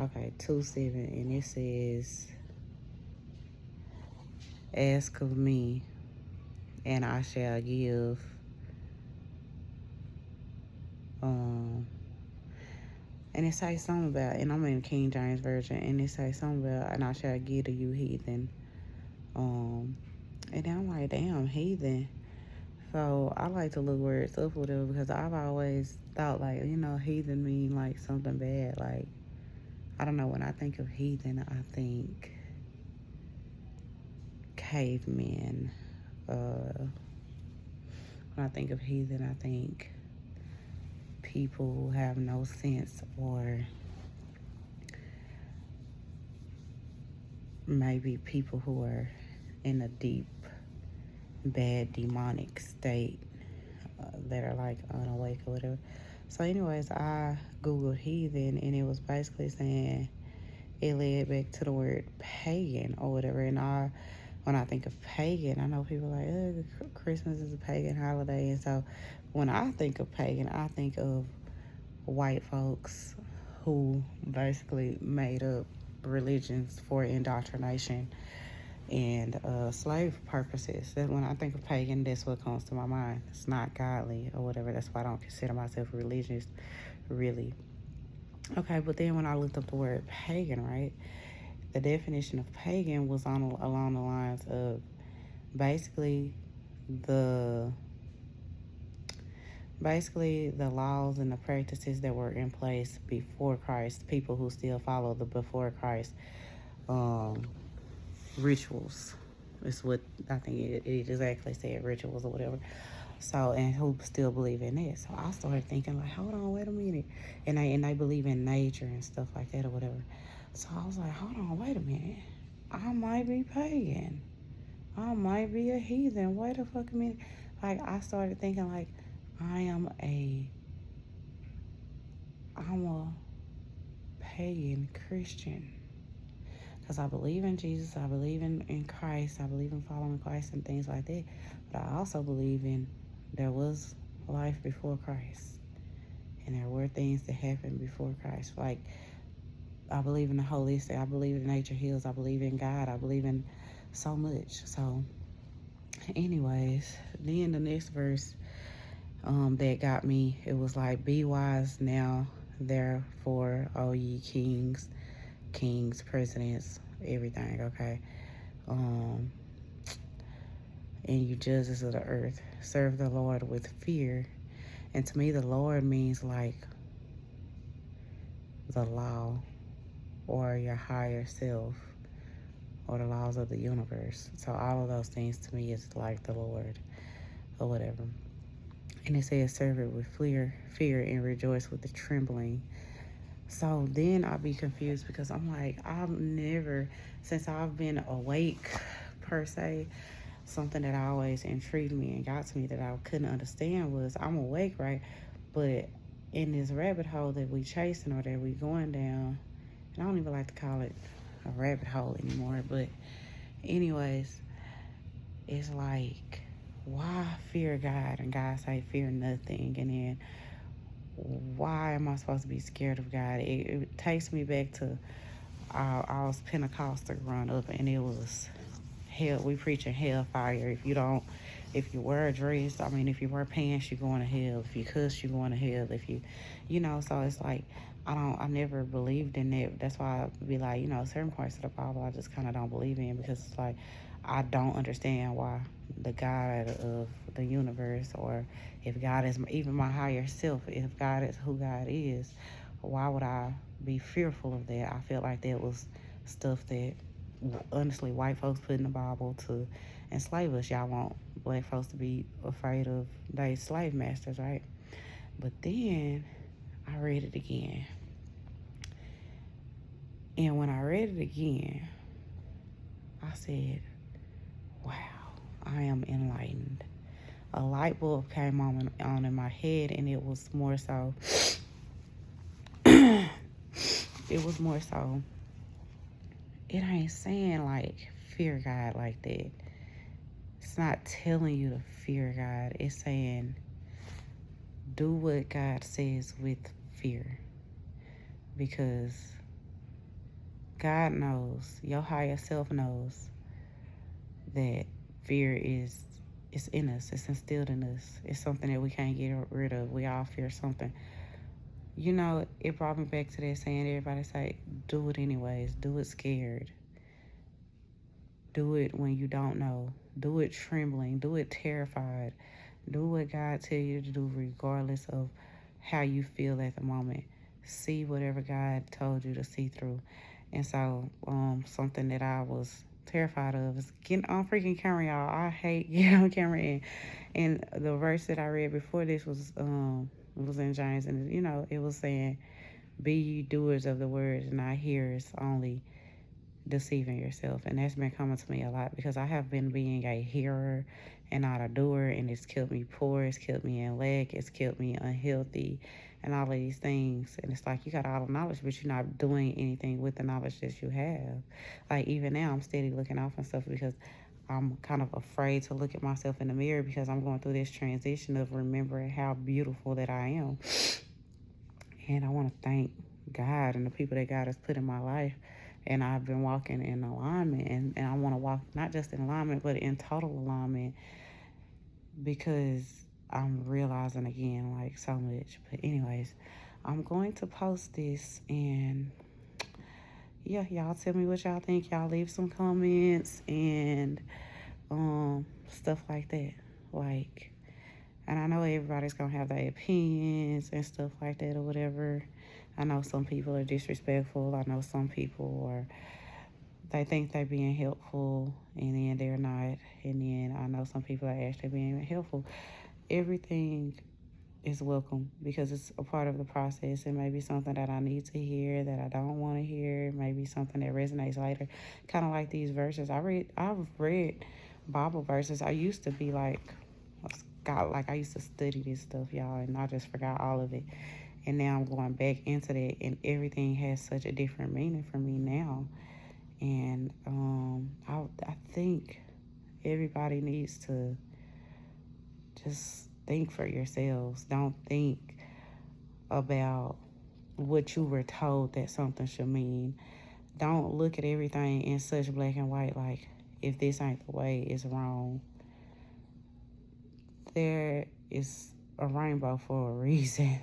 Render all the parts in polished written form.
Okay, 2:7, and it says, ask of me, and I shall give. And it says something about, and I'm in King James Version, and it says something about, and I shall give to you heathen. And then I'm like, damn, heathen. So I like to look words up with it because I've always thought, like, heathen mean like something bad. Like, I don't know, when I think of heathen, I think cavemen. When I think of heathen, I think people who have no sense, or maybe people who are in a deep, bad, demonic state, that are like unawake or whatever. So anyways, I Googled heathen, and it was basically saying, it led back to the word pagan or whatever. And when I think of pagan, I know people are like, Christmas is a pagan holiday. And so when I think of pagan, I think of white folks who basically made up religions for indoctrination and slave purposes. That when I think of pagan, that's what comes to my mind. It's not godly or whatever. That's why I don't consider myself religious, really. Okay, but then when I looked up the word pagan, right, the definition of pagan was along the lines of basically the the laws and the practices that were in place before Christ, people who still follow the before Christ rituals. Is what I think it exactly said, rituals or whatever. So, and who still believe in it. So I started thinking, like, hold on, wait a minute. And they believe in nature and stuff like that or whatever. So I was like, hold on, wait a minute. I might be pagan. I might be a heathen. Wait a fucking minute. Like, I started thinking, like, I'm a pagan Christian. Because I believe in Jesus. I believe in Christ. I believe in following Christ and things like that. But I also believe in there was life before Christ. And there were things that happened before Christ. Like, I believe in the holistic. I believe in nature heals. I believe in God. I believe in so much. So, anyways, then the next verse that got me, it was like, be wise now, therefore, O ye kings, presidents, everything, okay? And you judges of the earth, serve the Lord with fear. And to me, the Lord means like the law, or your higher self, or the laws of the universe. So all of those things to me is like the Lord or whatever. And it says, serve it with fear and rejoice with the trembling. So then I'll be confused because I'm like, I've never, since I've been awake per se, something that always intrigued me and got to me that I couldn't understand was, I'm awake, right? But in this rabbit hole that we chasing, or that we going down, and I don't even like to call it a rabbit hole anymore, but anyways, it's like, why fear God? And God say fear nothing. And then why am I supposed to be scared of God? It takes me back to I was Pentecostal growing up, and it was hell. We preaching hellfire. If you wear a dress, I mean, if you wear pants, you're going to hell. If you cuss, you're going to hell. If you, so it's like, I never believed in it. That's why I be like, certain parts of the Bible I just kind of don't believe in, because it's like, I don't understand why the God of the universe, or if God is even my higher self, if God is who God is, why would I be fearful of that? I feel like that was stuff that, honestly, white folks put in the Bible to enslave us. Y'all want black folks to be afraid of their slave masters, right? But then I read it again. And when I read it again, I said, wow, I am enlightened. A light bulb came on in my head, and it was more so, it ain't saying like fear God like that. It's not telling you to fear God. It's saying do what God says with fear. Because God knows, your higher self knows that fear is it's in us, it's instilled in us. It's something that we can't get rid of. We all fear something. You know, it brought me back to that saying everybody say, do it anyways, do it scared. Do it when you don't know. Do it trembling. Do it terrified. Do what God tell you to do regardless of how you feel at the moment. See whatever God told you to see through. And so, something that I was terrified of is getting on freaking camera, y'all. I hate getting on camera. And the verse that I read before this was in James, and you know, it was saying, "Be ye doers of the word, and not hearers only, deceiving yourself." And that's been coming to me a lot because I have been being a hearer and not a doer, and it's killed me poor, it's killed me in lack, it's killed me unhealthy, and all of these things. And it's like you got all the knowledge, but you're not doing anything with the knowledge that you have. Like even now, I'm steady looking off and stuff because I'm kind of afraid to look at myself in the mirror because I'm going through this transition of remembering how beautiful that I am. And I want to thank God and the people that God has put in my life. And I've been walking in alignment. And I want to walk not just in alignment, but in total alignment because I'm realizing again, like so much. But, anyways, I'm going to post this. And yeah, y'all tell me what y'all think. Y'all leave some comments and stuff like that. Like, and I know everybody's going to have their opinions and stuff like that or whatever. I know some people are disrespectful. I know some people they think they're being helpful and then they're not. And then I know some people are actually being helpful. Everything is welcome because it's a part of the process. It may be something that I need to hear that I don't want to hear. Maybe something that resonates later. Kind of like these verses. I've read Bible verses. I used to be like, I used to study this stuff, y'all, and I just forgot all of it. And now I'm going back into that, and everything has such a different meaning for me now. And I think everybody needs to just think for yourselves. Don't think about what you were told that something should mean. Don't look at everything in such black and white, like, if this ain't the way, it's wrong. There is a rainbow for a reason.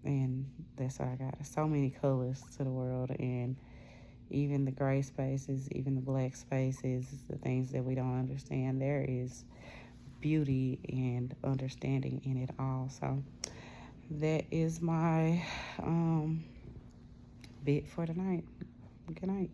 And that's what I got. So many colors to the world, and even the gray spaces, even the black spaces, the things that we don't understand, there is beauty and understanding in it all. So that is my bit for tonight. Good night.